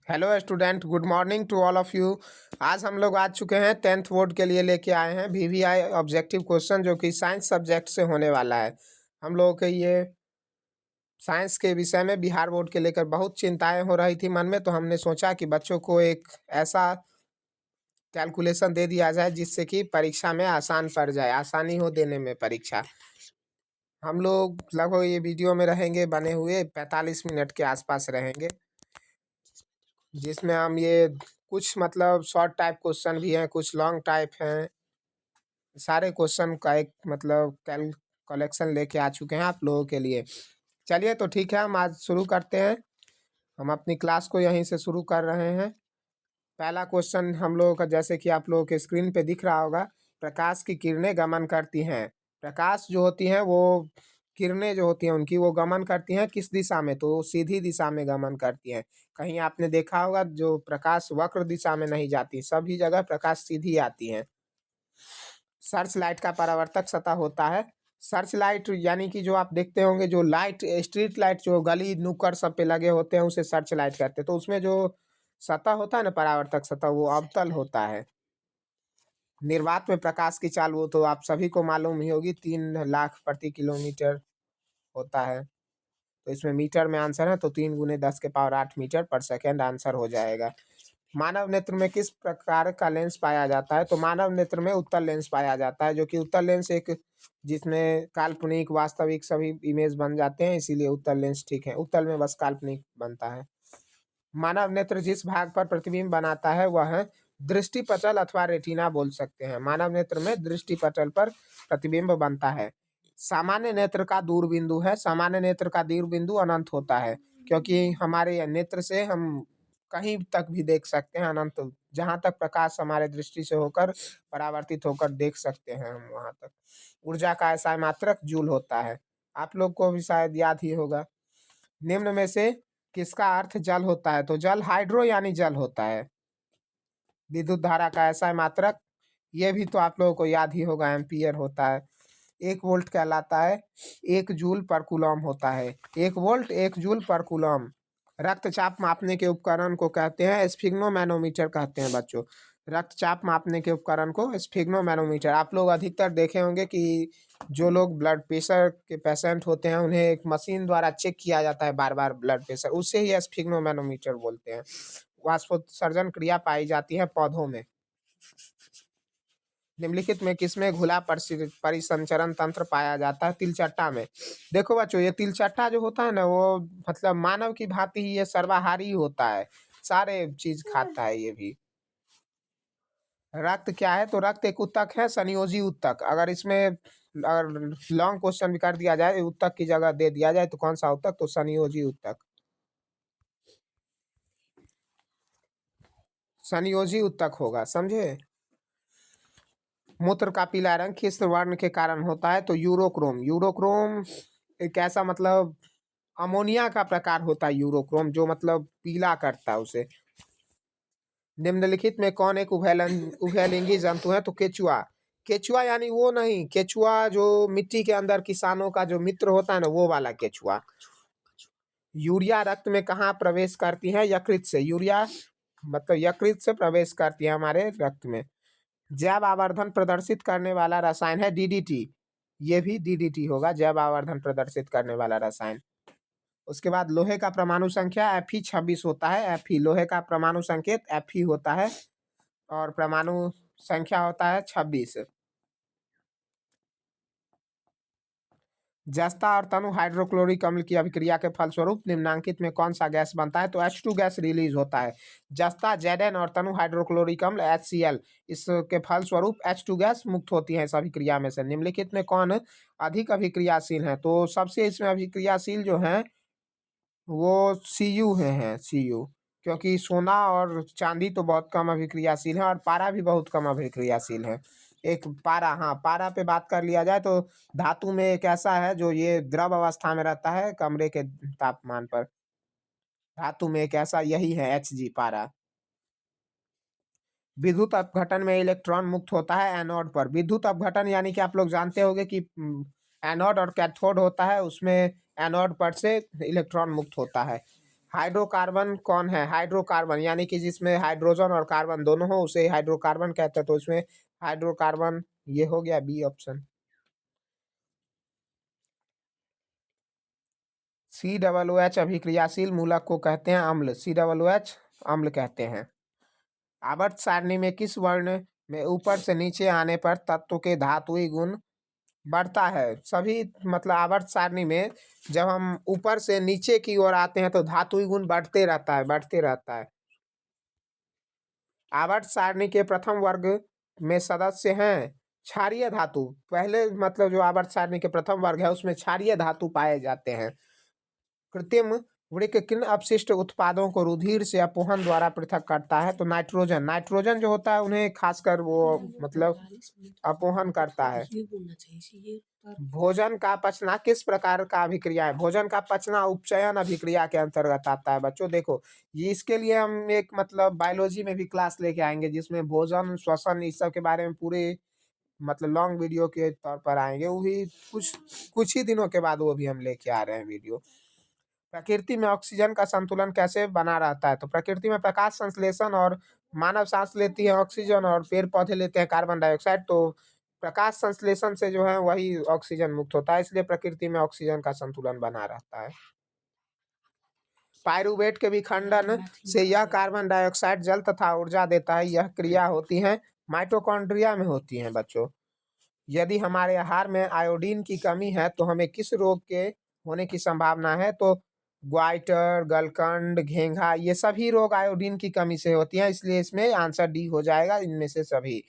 Hello student, good morning to all of you. आज हम लोग आ चुके हैं 10th बोर्ड के लिए लेके आए हैं वीवीआई ऑब्जेक्टिव क्वेश्चन जो कि साइंस सब्जेक्ट से होने वाला है। हम लोगों के ये साइंस के विषय में बिहार बोर्ड के लेकर बहुत चिंताएं हो रही थी मन में, तो हमने सोचा कि बच्चों को एक ऐसा कैलकुलेशन दे दिया जाए जिससे कि परीक्षा में आसान पड़ जाए, आसानी हो देने में परीक्षा। हम लोग लगभग ये वीडियो में रहेंगे बने हुए 45 मिनट के आसपास रहेंगे, जिसमें हम ये कुछ मतलब शॉर्ट टाइप क्वेश्चन भी हैं, कुछ लॉन्ग टाइप हैं। सारे क्वेश्चन का एक मतलब कलेक्शन लेके आ चुके हैं आप लोगों के लिए। चलिए तो ठीक है, हम आज शुरू करते हैं। हम अपनी क्लास को यहीं से शुरू कर रहे हैं। पहला क्वेश्चन हम लोगों का, जैसे कि आप लोगों के स्क्रीन पे दिख रहा होगा, प्रकाश की किरणें गमन करती हैं। प्रकाश जो होती हैं वो किरणें जो होती हैं उनकी वो गमन करती हैं किस दिशा में? तो सीधी दिशा में गमन करती हैं। कहीं आपने देखा होगा जो प्रकाश वक्र दिशा में नहीं जाती, सभी जगह प्रकाश सीधी आती है। सर्च लाइट का परावर्तक सतह होता है। सर्च लाइट यानी कि जो आप देखते होंगे, जो लाइट स्ट्रीट लाइट जो गली नुक्कड़ सब पे लगे होते हैं उसे सर्च लाइट कहते हैं। तो उसमें जो सतह होता है ना, परावर्तक सतह, वो अवतल होता है। निर्वात में प्रकाश की चाल वो तो आप सभी को मालूम ही होगी, 3 लाख प्रति किलोमीटर होता है। तो इसमें मीटर में आंसर है, तो 3 × 10⁸ मीटर पर सेकेंड आंसर हो जाएगा। मानव नेत्र में किस प्रकार का लेंस पाया जाता है? तो मानव नेत्र में उत्तल लेंस पाया जाता है, जो कि उत्तल लेंस एक जिसमें काल्पनिक वास्तविक सभी इमेज बन जाते हैं, इसीलिए उत्तल लेंस ठीक है। उत्तल में बस काल्पनिक बनता है। मानव नेत्र जिस भाग पर प्रतिबिंब बनाता है वह है दृष्टिपटल अथवा रेटिना बोल सकते हैं। मानव नेत्र में दृष्टिपटल पर प्रतिबिंब बनता है। सामान्य नेत्र का दूरबिंदु है। सामान्य नेत्र का दूरबिंदु अनंत होता है, क्योंकि हमारे नेत्र से हम कहीं तक भी देख सकते हैं, अनंत, जहां तक प्रकाश हमारे दृष्टि से होकर परावर्तित होकर देख सकते हैं हम वहां तक। ऊर्जा का ऐसा मात्रक जूल होता है, आप लोग को भी शायद याद ही होगा। निम्न में से किसका अर्थ जल होता है? तो जल हाइड्रो यानी जल होता है। विद्युत धारा का ऐसा मात्रक, ये भी तो आप लोगों को याद ही होगा, एम्पियर होता है। 1 वोल्ट कहलाता है, 1 जूल पर कूलम होता है। 1 वोल्ट 1 जूल पर कूलम। रक्तचाप मापने के उपकरण को कहते हैं स्फिग्नोमैनोमीटर कहते हैं बच्चों। रक्तचाप मापने के उपकरण को स्फिग्नोमैनोमीटर। आप लोग अधिकतर देखे होंगे कि जो लोग ब्लड प्रेशर के पेशेंट होते हैं उन्हें एक मशीन द्वारा चेक किया जाता है बार बार ब्लड प्रेशर, उसे ही स्फिग्नोमैनोमीटर बोलते हैं। वाष्पोत्सर्जन क्रिया पाई जाती है पौधों में। निम्नलिखित में किसमें घुला परिसंचरण तंत्र पाया जाता है? तिलचट्टा में। देखो बच्चों, ये तिलचट्टा जो होता है ना, वो मतलब मानव की भांति ही ये सर्वाहारी होता है, सारे चीज खाता है ये भी। रक्त क्या है? तो रक्त एक उत्तक है, संयोजी उत्तक। अगर इसमें अगर लॉन्ग क्वेश्चन भी कर दिया जाए, उत्तक की जगह दे दिया जाए तो कौन सा उत्तक? तो संयोजी उत्तक। संयोजी उत्तक होगा, समझे। मूत्र का पीला रंग किस वर्ण के कारण होता है? तो यूरोक्रोम। यूरोक्रोम एक ऐसा मतलब अमोनिया का प्रकार होता है यूरोक्रोम, जो मतलब पीला करता है उसे। निम्नलिखित में कौन एक उभयलिंगी जंतु है? तो केचुआ। केचुआ यानी वो नहीं, केचुआ जो मिट्टी के अंदर किसानों का जो मित्र होता है ना, वो वाला केचुआ। यूरिया रक्त में कहाँ प्रवेश करती है? यकृत से। यूरिया मतलब यकृत से प्रवेश करती है हमारे रक्त में। जैव आवर्धन प्रदर्शित करने वाला रसायन है डीडीटी। ये भी डीडीटी होगा, जैव आवर्धन प्रदर्शित करने वाला रसायन। उसके बाद लोहे का परमाणु संख्या Fe26 होता है। Fe लोहे का परमाणु संकेत Fe होता है और परमाणु संख्या होता है 26। जस्ता और तनु हाइड्रोक्लोरिक अम्ल की अभिक्रिया के फलस्वरूप निम्नांकित में कौन सा गैस बनता है? तो H2 गैस रिलीज होता है। जस्ता Zn और तनु हाइड्रोक्लोरिक अम्ल HCl, इसके फलस्वरूप H2 गैस मुक्त होती है इस अभिक्रिया में से। निम्नलिखित में कौन अधिक अभिक्रियाशील है? तो सबसे इसमें अभिक्रियाशील जो है वो Cu हैं Cu, क्योंकि सोना और चांदी तो बहुत कम अभिक्रियाशील है और पारा भी बहुत कम अभिक्रियाशील है। एक पारा, हाँ, पारा पे बात कर लिया जाए तो धातु में एक ऐसा है जो ये द्रव अवस्था में रहता है कमरे के तापमान पर। धातु में एक ऐसा यही है Hg, पारा। विद्युत अपघटन में इलेक्ट्रॉन मुक्त होता है एनोड पर। विद्युत अपघटन यानी कि आप लोग जानते होंगे कि एनोड और कैथोड होता है, उसमें एनोड पर से इलेक्ट्रॉन मुक्त होता है। हाइड्रोकार्बन कौन है? हाइड्रोकार्बन यानी कि जिसमें हाइड्रोजन और कार्बन दोनों हो उसे हाइड्रोकार्बन कहते हैं। तो इसमें हाइड्रोकार्बन ये हो गया बी ऑप्शन। COOH अभिक्रियाशील मूलक को कहते हैं अम्ल। COOH अम्ल कहते हैं। आवर्त सारणी में किस वर्ण में ऊपर से नीचे आने पर तत्व के धातुई गुण बढ़ता है? सभी मतलब आवर्त सारणी में जब हम ऊपर से नीचे की ओर आते हैं तो धातुई गुण बढ़ते रहता है, बढ़ते रहता है। आवर्त सारणी के प्रथम वर्ग में सदस्य हैं क्षारीय धातु। पहले मतलब जो आवर्त सारणी के प्रथम वर्ग है उसमें क्षारीय धातु पाए जाते हैं। कृत्रिम वृक्क किन अपशिष्ट उत्पादों को रुधिर से अपवहन द्वारा पृथक करता है? तो नाइट्रोजन। नाइट्रोजन जो होता है उन्हें खासकर वो मतलब अपवहन करता है। भोजन का पचना किस प्रकार का अभिक्रिया है? भोजन का पचना उपचयन अभिक्रिया के अंतर्गत आता है। बच्चों देखो, ये इसके लिए हम एक मतलब बायोलॉजी में भी क्लास लेके आएंगे जिसमें भोजन श्वसन इस सब के बारे में पूरे मतलब लॉन्ग वीडियो के तौर पर आएंगे। वो भी कुछ कुछ ही दिनों के बाद वो भी हम लेके आ रहे हैं वीडियो। प्रकृति में ऑक्सीजन का संतुलन कैसे बना रहता है? तो प्रकृति में प्रकाश संश्लेषण और मानव सांस लेती है ऑक्सीजन और पेड़ पौधे लेते हैं कार्बन डाइऑक्साइड। तो प्रकाश संश्लेषण से जो है वही ऑक्सीजन मुक्त होता है, इसलिए प्रकृति में ऑक्सीजन का संतुलन बना रहता है। पायरुवेट के विखंडन से यह कार्बन डाइऑक्साइड जल तथा ऊर्जा देता है। यह क्रिया होती है माइटोकॉन्ड्रिया में होती है। बच्चों, यदि हमारे आहार में आयोडीन की कमी है तो हमें किस रोग के होने की संभावना है? तो ग्वाइटर, गलकंड, घेंघा ये सभी रोग आयोडीन की कमी से होती हैं, इसलिए इसमें आंसर डी हो जाएगा, इनमें से सभी।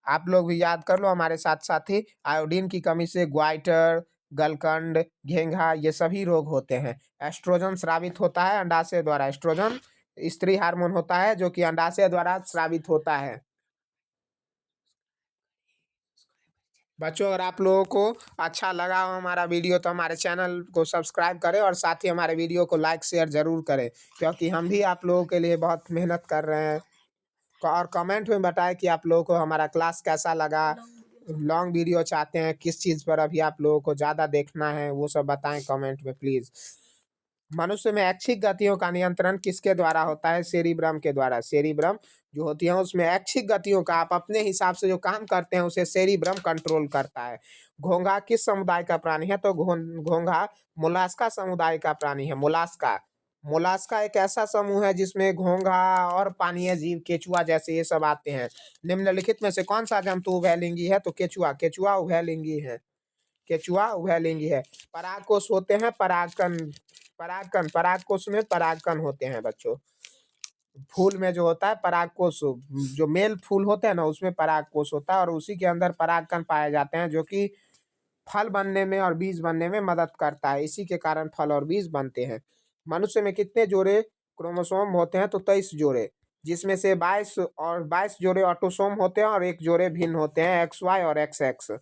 आप लोग भी याद कर लो हमारे साथ साथ ही, आयोडीन की कमी से ग्वाइटर, गलकंड, घेंघा ये सभी रोग होते हैं। एस्ट्रोजन स्रावित होता है अंडाशय द्वारा। एस्ट्रोजन स्त्री हार्मोन होता है जो कि अंडाशय द्वारा स्रावित होता है। बच्चों, अगर आप लोगों को अच्छा लगा हो हमारा वीडियो तो हमारे चैनल को सब्सक्राइब करें और साथ ही हमारे वीडियो को लाइक शेयर ज़रूर करें, क्योंकि हम भी आप लोगों के लिए बहुत मेहनत कर रहे हैं। और कमेंट में बताएं कि आप लोगों को हमारा क्लास कैसा लगा। लॉन्ग वीडियो चाहते हैं, किस चीज़ पर अभी आप लोगों को ज़्यादा देखना है वो सब बताएं कमेंट में प्लीज़। मनुष्य में ऐच्छिक गतियों का नियंत्रण किसके द्वारा होता है? सेरिब्रम के द्वारा। सेरिब्रम जो होती है उसमें ऐच्छिक गतियों का आप अपने हिसाब से जो काम करते हैं उसे सेरिब्रम कंट्रोल करता है। घोंघा किस समुदाय का प्राणी है? तो घोंघा मोलास्का समुदाय का प्राणी है। मोलास्का। मोलास्का एक ऐसा समूह है जिसमें घोंघा और पानीय जीव केचुआ जैसे ये सब आते हैं। निम्नलिखित में से कौन सा जंतु उभयलिंगी है? तो केचुआ। केचुआ उभयलिंगी है। केचुआ उभयलिंगी है। परागकोश होते हैं परागकण। परागकण, परागकोश में परागकण होते हैं बच्चों। फूल में जो होता है परागकोश, जो मेल फूल होते हैं ना उसमें परागकोश होता है और उसी के अंदर परागकण पाए जाते हैं जो कि फल बनने में और बीज बनने में मदद करता है। इसी के कारण फल और बीज बनते हैं। मनुष्य में कितने जोड़े क्रोमोसोम होते हैं? तो 23 जोड़े, जिसमें से 22 जोड़े ऑटोसोम होते हैं और एक जोड़े भिन्न होते हैं, XY और XX।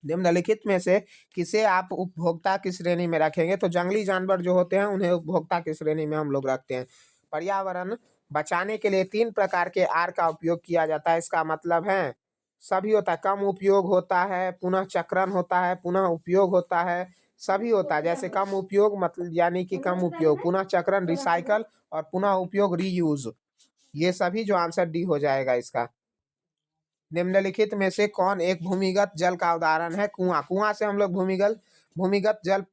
निम्नलिखित में से किसे आप उपभोक्ता की श्रेणी में रखेंगे? तो जंगली जानवर जो होते हैं उन्हें उपभोक्ता की श्रेणी में हम लोग रखते हैं। पर्यावरण बचाने के लिए 3 प्रकार के आर का उपयोग किया जाता है। इसका मतलब है सभी होता है, कम उपयोग होता है, पुनः चक्रण होता है, पुनः उपयोग होता है, सभी होता है। जैसे कम उपयोग मतलब यानी कि कम उपयोग, पुनः चक्रण रिसाइकल और पुनः उपयोग रीयूज, ये सभी जो आंसर डी हो जाएगा इसका। निम्नलिखित में से कौन एक भूमिगत जल का उदाहरण है? कुआं। कुआं से हम लोग भूमिगत जल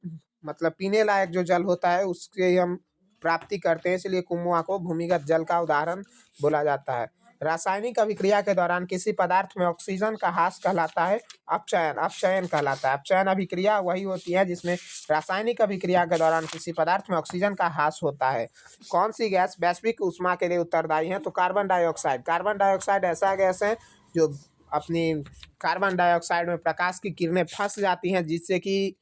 मतलब पीने लायक जो जल होता है उसके हम प्राप्ति करते हैं, इसलिए कुआं को भूमिगत जल का उदाहरण बोला जाता है। रासायनिक अभिक्रिया के दौरान किसी पदार्थ में ऑक्सीजन का ह्रास कहलाता है अपचयन। अपचयन कहलाता है। अपचयन अभिक्रिया वही होती है जिसमें रासायनिक अभिक्रिया के दौरान किसी पदार्थ में ऑक्सीजन का ह्रास होता है। कौन सी गैस वैश्विक ऊष्मा के लिए उत्तरदायी है? तो कार्बन डाइऑक्साइड। कार्बन डाइऑक्साइड ऐसा गैस है जो अपनी कार्बन डाइऑक्साइड में प्रकाश की किरणें फंस जाती हैं जिससे कि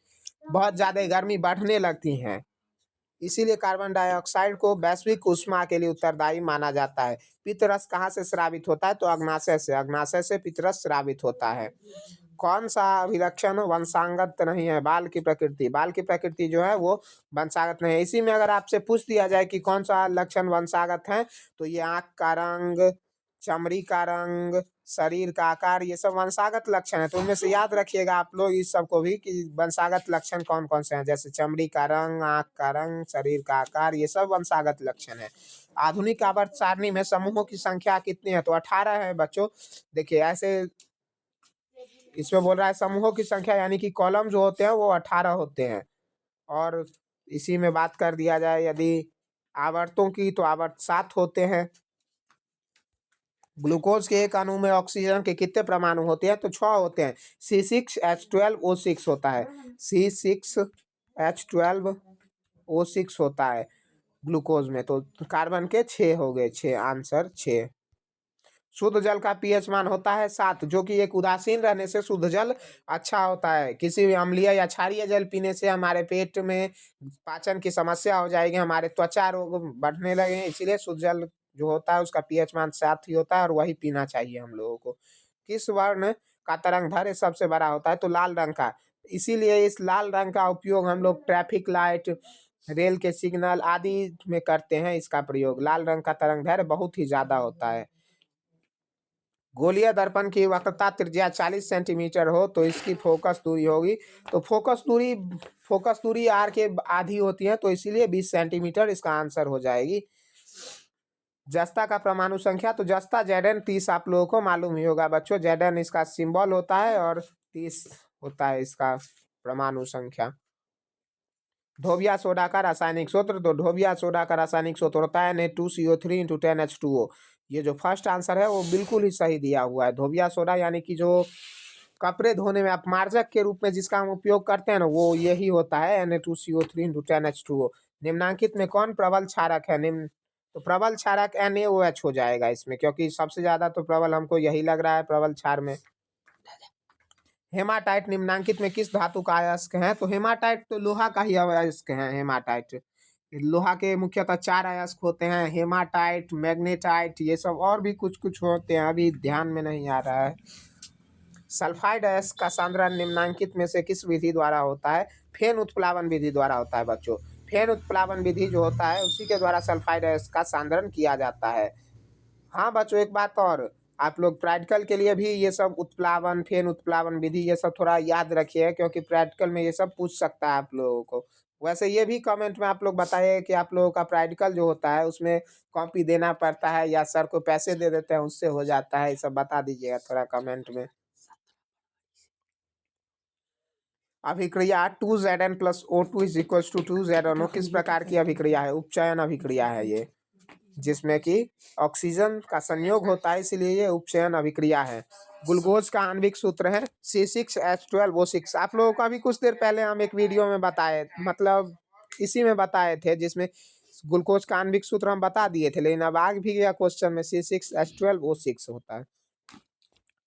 बहुत ज़्यादा गर्मी बढ़ने लगती हैं, इसीलिए कार्बन डाइऑक्साइड को वैश्विक ऊष्मा के लिए उत्तरदायी माना जाता है। पित्तरस कहाँ से स्रावित होता है? तो अग्नाशय से। अग्नाशय से पित्तरस स्रावित होता है। कौन सा अभिलक्षण वंशागत नहीं है? बाल की प्रकृति। बाल की प्रकृति जो है वो वंशागत नहीं है। इसी में अगर आपसे पूछ दिया जाए कि कौन सा लक्षण वंशागत है तो ये आँख का रंग, चमड़ी का रंग, शरीर का आकार, ये सब वंशागत लक्षण है। तो उनमें से याद रखिएगा आप लोग इस सब को भी कि वंशागत लक्षण कौन कौन से हैं, जैसे चमड़ी का रंग, आँख का रंग, शरीर का आकार, ये सब वंशागत लक्षण है। आधुनिक आवर्त सारणी में समूहों की संख्या कितनी है, तो 18 है बच्चों। देखिए ऐसे इसमें बोल रहा है समूहों की संख्या, यानी कि कॉलम जो होते हैं वो 18 होते हैं। और इसी में बात कर दिया जाए यदि आवर्तों की, तो आवर्त 7 होते हैं। ग्लूकोज के एक अणु में ऑक्सीजन के कितने परमाणु होते हैं, तो 6 होते हैं। C6H12O6 होता है। C6H12O6 होता है ग्लूकोज में। तो कार्बन के 6 हो गए, 6 आंसर 6। शुद्ध जल का पीएच मान होता है 7, जो कि एक उदासीन रहने से शुद्ध जल अच्छा होता है। किसी भी अम्लीय या क्षारीय जल पीने से हमारे पेट में पाचन की समस्या हो जाएगी, हमारे त्वचा रोग बढ़ने लगे, इसीलिए शुद्ध जल जो होता है उसका पीएच मान 7 ही होता है और वही पीना चाहिए हम लोगों को। किस वर्ण का तरंग दैर्घ्य सबसे बड़ा होता है, तो लाल रंग का। इसीलिए इस लाल रंग का उपयोग हम लोग ट्रैफिक लाइट, रेल के सिग्नल आदि में करते हैं। इसका प्रयोग, लाल रंग का तरंग दैर्घ्य बहुत ही ज्यादा होता है। गोलीय दर्पण की वक्रता त्रिज्या 40 सेंटीमीटर हो तो इसकी फोकस दूरी होगी, तो फोकस दूरी आर के आधी होती है, तो इसीलिए 20 सेंटीमीटर इसका आंसर हो जाएगी। जस्ता का परमाणु संख्या, तो जस्ता Zn30 आप लोगों को मालूम ही होगा बच्चों। Zn इसका सिंबल होता है और 30 होता है इसका परमाणु संख्या। ढोबिया सोडा का रासायनिक सूत्र, तो ढोबिया सोडा का रासायनिक सूत्र होता है Na2CO3 × 10H2O। ये जो फर्स्ट आंसर है वो बिल्कुल ही सही दिया हुआ है। ढोबिया सोडा यानी कि जो कपड़े धोने में अपमार्जक के रूप में जिसका हम उपयोग करते हैं ना, वो यही होता है Na2CO3 × 10H2O। निम्नांकित में कौन प्रबल क्षारक है, निम्न, तो प्रबल क्षारक NaOH हो जाएगा इसमें, क्योंकि सबसे ज्यादा तो प्रबल हमको यही लग रहा है प्रबल क्षार में। हेमाटाइट निम्नांकित में किस धातु का अयस्क है, तो हेमाटाइट तो लोहा का ही अयस्क है। हेमाटाइट लोहा के मुख्यतः 4 अयस्क होते हैं, हेमाटाइट, मैग्नेटाइट, ये सब और भी कुछ कुछ होते हैं, अभी ध्यान में नहीं आ रहा है। सल्फाइड अयस्क का सांद्रण निम्नांकित में से किस विधि द्वारा होता है, फेन उत्प्लावन विधि द्वारा होता है बच्चों। फेन उत्प्लावन विधि जो होता है उसी के द्वारा सल्फाइड अयस्क का सांद्रण किया जाता है। हाँ बच्चों, एक बात और, आप लोग प्रैक्टिकल के लिए भी ये सब उत्प्लावन, फेन उत्प्लावन विधि ये सब थोड़ा याद रखिए, क्योंकि प्रैक्टिकल में ये सब पूछ सकता है आप लोगों को। वैसे ये भी कमेंट में आप लोग बताइए कि आप लोगों का प्रैक्टिकल जो होता है उसमें कॉपी देना पड़ता है या सर को पैसे दे देते हैं उससे हो जाता है, ये सब बता दीजिएगा थोड़ा कमेंट में। अभिक्रिया 2Zn + O2 = 2ZnO किस प्रकार की अभिक्रिया है, उपचयन अभिक्रिया है ये, जिसमें कि ऑक्सीजन का संयोग होता है, इसलिए ये उपचयन अभिक्रिया है। ग्लूकोज का आणविक सूत्र है C6H12O6। आप लोगों को अभी कुछ देर पहले हम एक वीडियो में बताए, मतलब इसी में बताए थे, जिसमें ग्लूकोज का आणविक सूत्र हम बता दिए थे, लेकिन अब आग भी गया क्वेश्चन में, C6H12O6 होता है।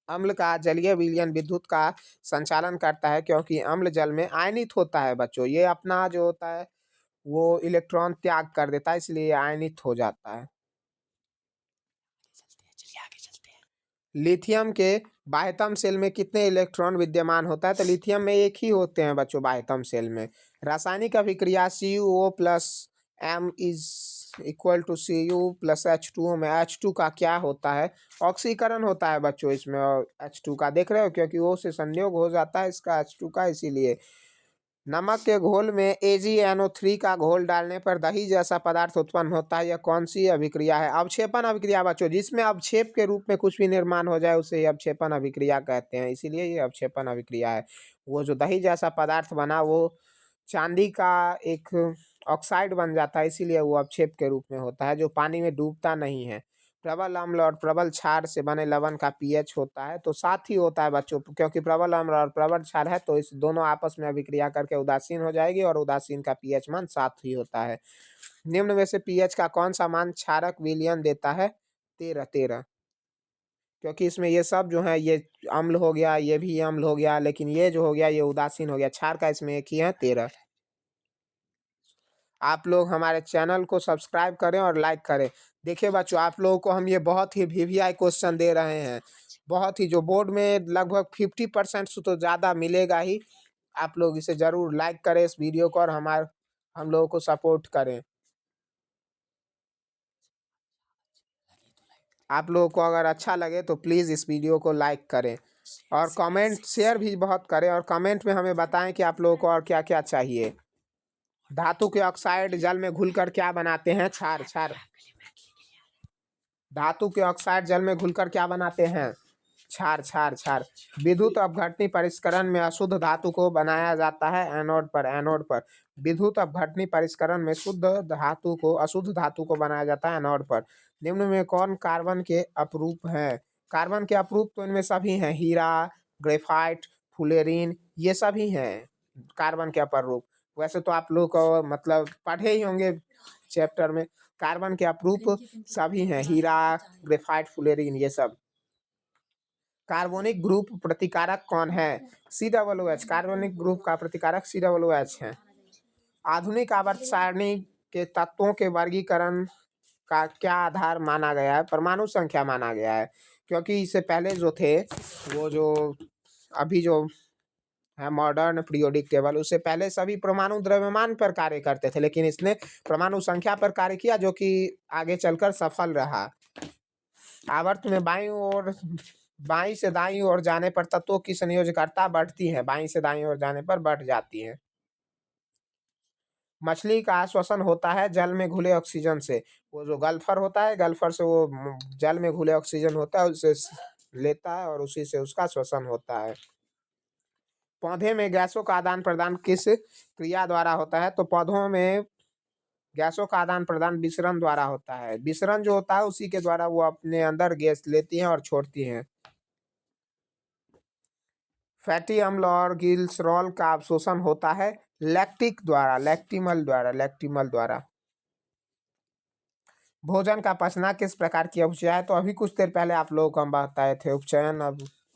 अम्ल का जलीय विलयन विद्युत का संचालन करता है, क्योंकि अम्ल जल में आयनित होता है बच्चों। ये अपना जो होता है वो इलेक्ट्रॉन त्याग कर देता है, इसलिए आयनित हो जाता है। लिथियम के बाह्यतम सेल में कितने इलेक्ट्रॉन विद्यमान होता है, तो लिथियम में एक ही होते हैं बच्चों बाह्यतम सेल में। रासायनिक अभिक्रिया CuO+M = Cu+H2O में H2 का क्या होता है, ऑक्सीकरण होता है बच्चों इसमें। और H2 का देख रहे हो, क्योंकि O से संयोग हो जाता है इसका H2 का, इसीलिए। नमक के घोल में AgNO3 का घोल डालने पर दही जैसा पदार्थ उत्पन्न होता है, यह कौन सी अभिक्रिया है, अवक्षेपण अभिक्रिया बच्चों। जिसमें अवक्षेप के रूप में कुछ भी निर्माण हो जाए उसे अवक्षेपण अभिक्रिया कहते हैं, इसीलिए ये अवक्षेपण अभिक्रिया है। वो जो दही जैसा पदार्थ बना वो चांदी का एक ऑक्साइड बन जाता है, इसीलिए वो अवक्षेप के रूप में होता है, जो पानी में डूबता नहीं है। प्रबल अम्ल और प्रबल क्षार से बने लवण का पीएच होता है, तो 7 ही होता है बच्चों, क्योंकि प्रबल अम्ल और प्रबल क्षार है तो इस दोनों आपस में अभिक्रिया करके उदासीन हो जाएगी, और उदासीन का पीएच मान 7 ही होता है। निम्न में से पीएच का कौन सा मान क्षारक विलयन देता है, 13, क्योंकि इसमें ये सब जो है ये अम्ल हो गया, ये भी अम्ल हो गया, लेकिन ये जो हो गया ये उदासीन हो गया। क्षार का इसमें एक ही है, 13। आप लोग हमारे चैनल को सब्सक्राइब करें और लाइक करें। देखिए बच्चों, आप लोगों को हम ये बहुत ही VVI क्वेश्चन दे रहे हैं, बहुत ही, जो बोर्ड में लगभग 50% से तो ज़्यादा मिलेगा ही। आप लोग इसे ज़रूर लाइक करें इस वीडियो को, और हम लोगों को सपोर्ट करें। आप लोगों को अगर अच्छा लगे तो प्लीज़ इस वीडियो को लाइक करें और कमेंट शेयर भी बहुत करें और कमेंट में हमें बताएं कि आप लोगों को और क्या क्या चाहिए। धातु के ऑक्साइड जल में घुलकर क्या बनाते हैं? क्षार। क्षार। धातु के ऑक्साइड जल में घुलकर क्या बनाते हैं? क्षार। क्षार। क्षार। विद्युत अपघटनी परिष्करण में अशुद्ध धातु को बनाया जाता है एनोड पर। एनोड पर। विद्युत अपघटनी परिष्करण में शुद्ध धातु को अशुद्ध धातु को बनाया जाता है एनोड पर। निम्न में कौन कार्बन के अपरूप हैं? कार्बन के अपरूप तो इनमें सभी हैं, हीरा, ग्रेफाइट, फुलेरिन, ये सभी हैं कार्बन के अपरूप। वैसे तो आप लोग को मतलब पढ़े ही होंगे चैप्टर में। कार्बन के अपरूप सभी हैं, हीरा, ग्रेफाइट, फुलेरिन, ये सब। कार्बोनिक ग्रुप प्रतिकारक कौन है? COOH। कार्बोनिक ग्रुप का प्रतिकारक COOH है। आधुनिक आवर्त सारणी के तत्वों के वर्गीकरण का क्या आधार माना गया है? परमाणु संख्या माना गया है, क्योंकि इससे पहले जो थे वो जो अभी जो है मॉडर्न पीरियोडिक टेबल, उससे पहले सभी परमाणु द्रव्यमान पर कार्य करते थे, लेकिन इसने परमाणु संख्या पर कार्य किया, जो कि आगे चलकर सफल रहा। आवर्त में बाईं से दाईं ओर जाने पर तत्वों की संयोजकता बढ़ती है, बाईं से दाईं ओर जाने पर बढ़ जाती है। मछली का श्वसन होता है जल में घुले ऑक्सीजन से। वो जो गल्फर होता है, गल्फर से वो जल में घुले ऑक्सीजन होता है, उसे लेता है और उसी से उसका श्वसन होता है। पौधे में गैसों का आदान प्रदान किस क्रिया द्वारा होता है? तो पौधों में गैसों का आदान प्रदान विसरण द्वारा होता है। विसरण जो होता है उसी के द्वारा वो अपने अंदर गैस लेती हैं और छोड़ती हैं। फैटी अम्ल और ग्लिसरॉल का अवशोषण होता है लैक्टिक द्वारा, लैक्टिमल द्वारा, लैक्टिमल द्वारा। भोजन का पचना किस प्रकार की अभिक्रिया है? तो अभी कुछ देर पहले आप लोगों को हम बताए थे,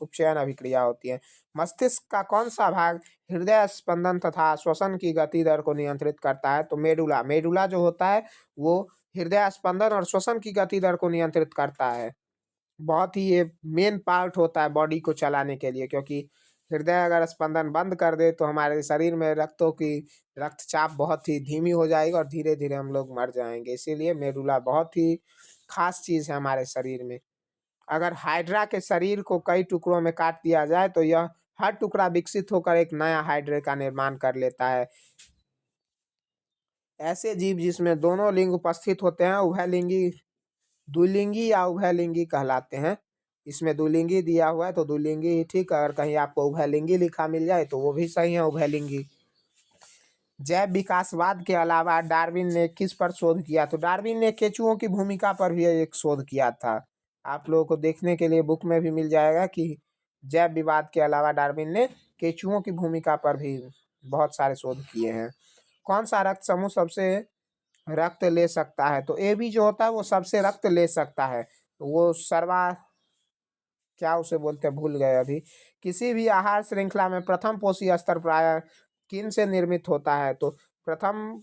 उपचयन अभिक्रिया होती है। मस्तिष्क का कौन सा भाग हृदय स्पंदन तथा श्वसन की गति दर को नियंत्रित करता है? तो मेडुला। मेडुला जो होता है वो हृदय स्पंदन और श्वसन की गति दर को नियंत्रित करता है। बहुत ही ये मेन पार्ट होता है बॉडी को चलाने के लिए, क्योंकि हृदय अगर स्पंदन बंद कर दे तो हमारे शरीर में रक्तचाप बहुत ही धीमी हो जाएगी और धीरे धीरे हम लोग मर जाएंगे। इसीलिए मेडुला बहुत ही खास चीज है हमारे शरीर में। अगर हाइड्रा के शरीर को कई टुकड़ों में काट दिया जाए तो यह हर टुकड़ा विकसित होकर एक नया हाइड्रे का निर्माण कर लेता है। ऐसे जीव जिसमें दोनों लिंग उपस्थित होते हैं उभयलिंगी, द्विलिंगी या उभयलिंगी कहलाते हैं। इसमें द्विलिंगी दिया हुआ है तो द्विलिंगी ही ठीक, अगर कहीं आपको उभयलिंगी लिखा मिल जाए तो वो भी सही है, उभयलिंगी। जैव विकासवाद के अलावा डार्विन ने किस पर शोध किया? तो डार्विन ने केंचुओं की भूमिका पर भी एक शोध किया था। आप लोगों को देखने के लिए बुक में भी मिल जाएगा कि जैव विवाद के अलावा डार्विन ने केंचुओं की भूमिका पर भी बहुत सारे शोध किए हैं। कौन सा रक्त समूह सबसे रक्त ले सकता है? तो ए बी जो होता है वो सबसे रक्त ले सकता है। वो क्या उसे बोलते हैं, भूल गए अभी। किसी भी आहार श्रृंखला में प्रथम पोषी स्तर प्राय किन से निर्मित होता है? तो प्रथम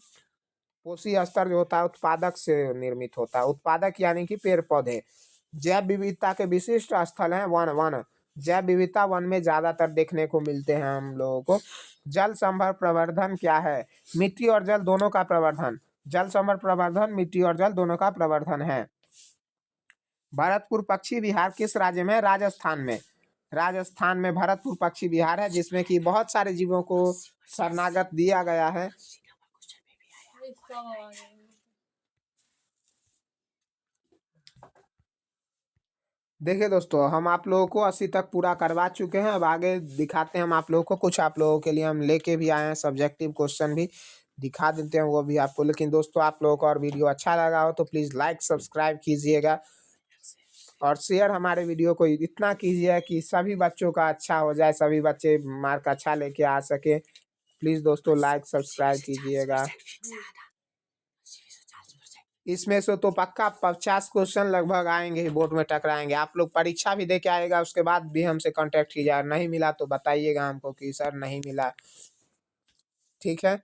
पोषी स्तर जो होता है उत्पादक से निर्मित होता है। उत्पादक यानी कि पेड़ पौधे। जैव विविधता के विशिष्ट स्थल हैं वन। जैव विविधता वन में ज्यादातर देखने को मिलते हैं हम लोगों को। जल संभर प्रवर्धन क्या है? मिट्टी और जल दोनों का प्रवर्धन। जल संभर प्रवर्धन मिट्टी और जल दोनों का प्रवर्धन है। भरतपुर पक्षी विहार किस राज्य में? राजस्थान में। राजस्थान में भरतपुर पक्षी विहार है, जिसमें कि बहुत सारे जीवों को शरणागत दिया गया है। देखिए दोस्तों, हम आप लोगों को 80 तक पूरा करवा चुके हैं। अब आगे दिखाते हैं हम आप लोगों को, कुछ आप लोगों के लिए हम लेके भी आए हैं, सब्जेक्टिव क्वेश्चन भी दिखा देते हैं वो भी आपको। लेकिन दोस्तों आप लोगों को और वीडियो अच्छा लगा हो तो प्लीज़ लाइक सब्सक्राइब कीजिएगा और शेयर हमारे वीडियो को इतना कीजिए कि सभी बच्चों का अच्छा हो जाए, सभी बच्चे मार्क अच्छा लेके आ सके। प्लीज़ दोस्तों लाइक सब्सक्राइब कीजिएगा। इसमें से तो पक्का 50 क्वेश्चन लगभग आएंगे ही, बोर्ड में टकराएंगे। आप लोग परीक्षा भी दे के आएगा, उसके बाद भी हमसे कांटेक्ट कीजिएगा। नहीं मिला तो बताइएगा हमको कि सर नहीं मिला, ठीक है।